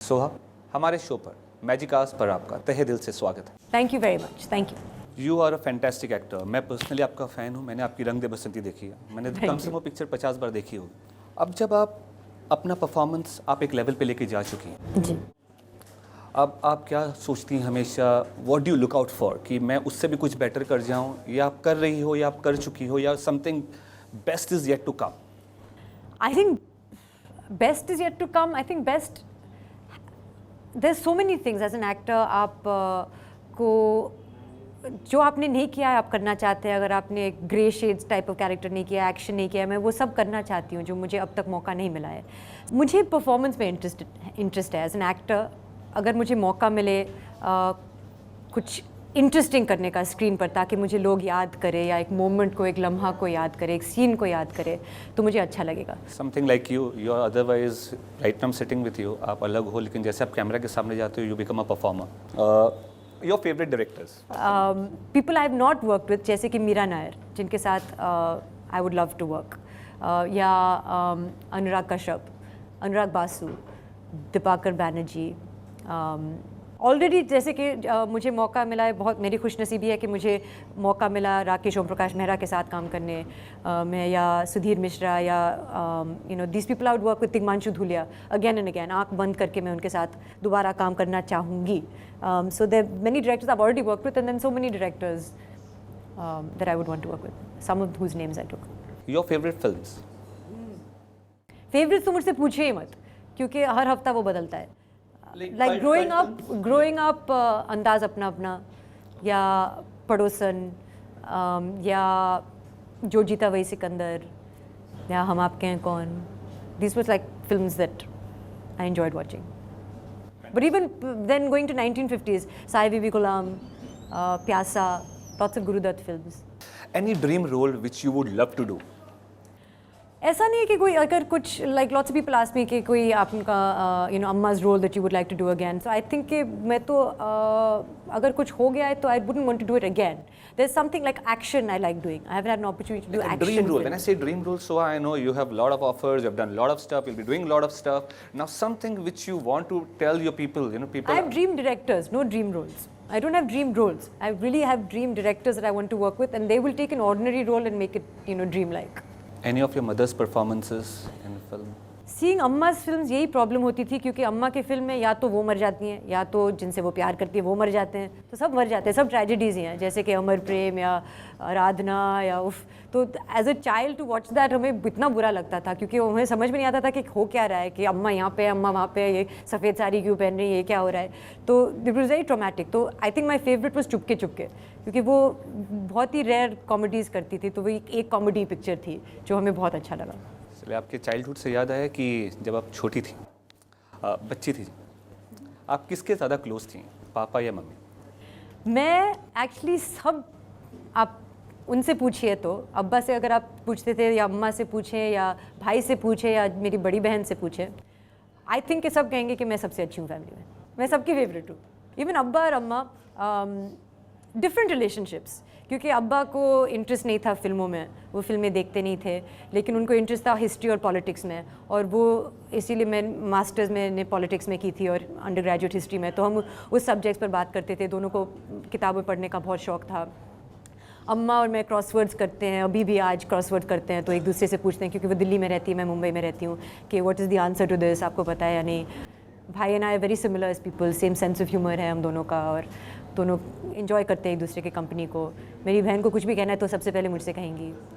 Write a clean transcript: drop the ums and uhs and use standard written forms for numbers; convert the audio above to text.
सोहा, हमारे शो पर मैजिकास्ट पर आपका तहे दिल से स्वागत है। Thank you very much, thank you. You are a fantastic actor. मैं पर्सनली आपका फ़ैन हूँ। मैंने आपकी रंग दे बसंती देखी है। मैंने कम से कम पिक्चर 50 बार देखी होगी। अब जब आप अपना परफॉर्मेंस आप एक लेवल पे लेके जा चुकी हैं, जी, अब आप क्या सोचती हैं हमेशा, what do you look out for, कि मैं उससे भी कुछ बेटर कर जाऊँ, या आप कर रही हो या आप कर चुकी हो, या something best is yet to come? I think best is yet to come. I think best, there so many things as an actor. आप को जो आपने नहीं किया है आप करना चाहते हैं। अगर आपने grey shades type of character नहीं किया, एक्शन नहीं किया, मैं वो सब करना चाहती हूँ जो मुझे अब तक मौका नहीं मिला है। मुझे परफॉर्मेंस में इंटरेस्ट है एज एन एक्टर। अगर मुझे मौका मिले कुछ इंटरेस्टिंग करने का स्क्रीन पर, ताकि मुझे लोग याद करें, या एक मोमेंट को, एक लम्हा को याद करें, एक सीन को याद करें, तो मुझे अच्छा लगेगा। Something like you are otherwise right now sitting with you, आप अलग हो, लेकिन जैसे आप कैमरा के सामने जाते हो you become a performer. Your favourite directors? People I have not worked with, जैसे कि मीरा नायर, जिनके साथ I would love to work, या अनुराग कश्यप, अनुराग बासु, दीपाकर बैनर्जी। ऑलरेडी जैसे कि मुझे मौका मिला है, बहुत मेरी खुशनसीबी है कि मुझे मौका मिला राकेश ओम प्रकाश मेहरा के साथ काम करने में, या सुधीर मिश्रा, या you know this people I would work with Tigmanshu Dhulia again and again. आँख बंद करके मैं उनके साथ दोबारा काम करना चाहूँगी। So there many directors I have already worked with, and then so many directors that I would want to work with, some of whose names I took. Your favourite films? Favourite तो मुझसे पूछे ही मत, क्योंकि हर हफ्ता वो बदलता है। Like growing up अंदाज अपना अपना, या पड़ोसन, या जो जीता वही सिकंदर, या हम Aapke Hain Koun. This was like films that I enjoyed watching. But even then going to 1950s, Sahib Bibi Ghulam, Pyaasa, lots of Guru Dutt films. Any dream role which you would love to do? ऐसा नहीं है कि कोई, अगर कुछ like lots of people ask me कि कोई आपका यू नो अम्माज role that you would like to do again. So I think कि मैं तो अगर कुछ हो गया है तो I wouldn't want to do it again. There is something like action I like doing. I haven't had an opportunity to do Like a action dream role. films. When I say dream role, so I know you have a lot of offers, you've done a lot of stuff, you'll be doing a lot of stuff. Now something which you want to tell your people, you know, people. I have dream directors, no dream roles. I don't have dream roles. I really have dream directors that I want to work with, and they will take an ordinary role and make it, you know, dream-like. Any of your mother's performances in film? Seeing Amma's films यही problem होती थी, क्योंकि अम्मा की film में या तो वो मर जाती हैं, या तो जिनसे वो प्यार करती है वो मर जाते हैं। तो सब मर जाते हैं, सब ट्रेजेडीज़ ही हैं, जैसे कि अमर प्रेम या आराधना या उफ। तो as a child to watch that हमें इतना बुरा लगता था, क्योंकि हमें समझ में नहीं आता था कि हो क्या रहा है, कि अम्मा यहाँ पे, अम्मा वहाँ पे, ये सफ़ेद साड़ी क्यों पहन रही है, ये क्या हो रहा है। तो इट वॉज वेरी ट्रोमेटिक। तो I think my favourite was Chupke Chupke, क्योंकि वो बहुत ही रेयर कॉमेडीज़ करती थी। तो वो एक कॉमेडी पिक्चर थी जो हमें बहुत अच्छा लगा। चलिए, आपके चाइल्डहुड से याद आया कि जब आप छोटी थी, बच्ची थी, आप किसके ज़्यादा क्लोज थी, पापा या मम्मी? मैं एक्चुअली सब, आप उनसे पूछिए तो, अब्बा से अगर आप पूछते थे, या अम्मा से पूछें, या भाई से पूछें, या मेरी बड़ी बहन से पूछें, आई थिंक कि सब कहेंगे कि मैं सबसे अच्छी हूँ फैमिली में, मैं सबकी फेवरेट हूँ। इवन अब्बा और अम्मा, डिफरेंट रिलेशनशिप्स, क्योंकि अब्बा को इंटरेस्ट नहीं था फिल्मों में, वो फिल्में देखते नहीं थे, लेकिन उनको इंटरेस्ट था हिस्ट्री और पॉलिटिक्स में, और वो इसीलिए मैं मास्टर्स मैंने पॉलिटिक्स में की थी और अंडर ग्रेजुएट हिस्ट्री में। तो हम उस सब्जेक्ट्स पर बात करते थे, दोनों को किताबें पढ़ने का बहुत शौक़ था। अम्मा और मैं क्रॉसवर्ड्स करते हैं, अभी भी आज क्रॉसवर्ड करते हैं, तो एक दूसरे से पूछते हैं, क्योंकि वो दिल्ली में रहती है, मैं मुंबई में रहती हूँ, कि what is the answer to this, आपको पता है या नहीं। भाई and I very similar as people, same sense of humour है हम दोनों का, और दोनों इन्जॉय करते हैं एक दूसरे की कंपनी को। मेरी बहन को कुछ भी कहना है तो सबसे पहले मुझसे कहेंगी,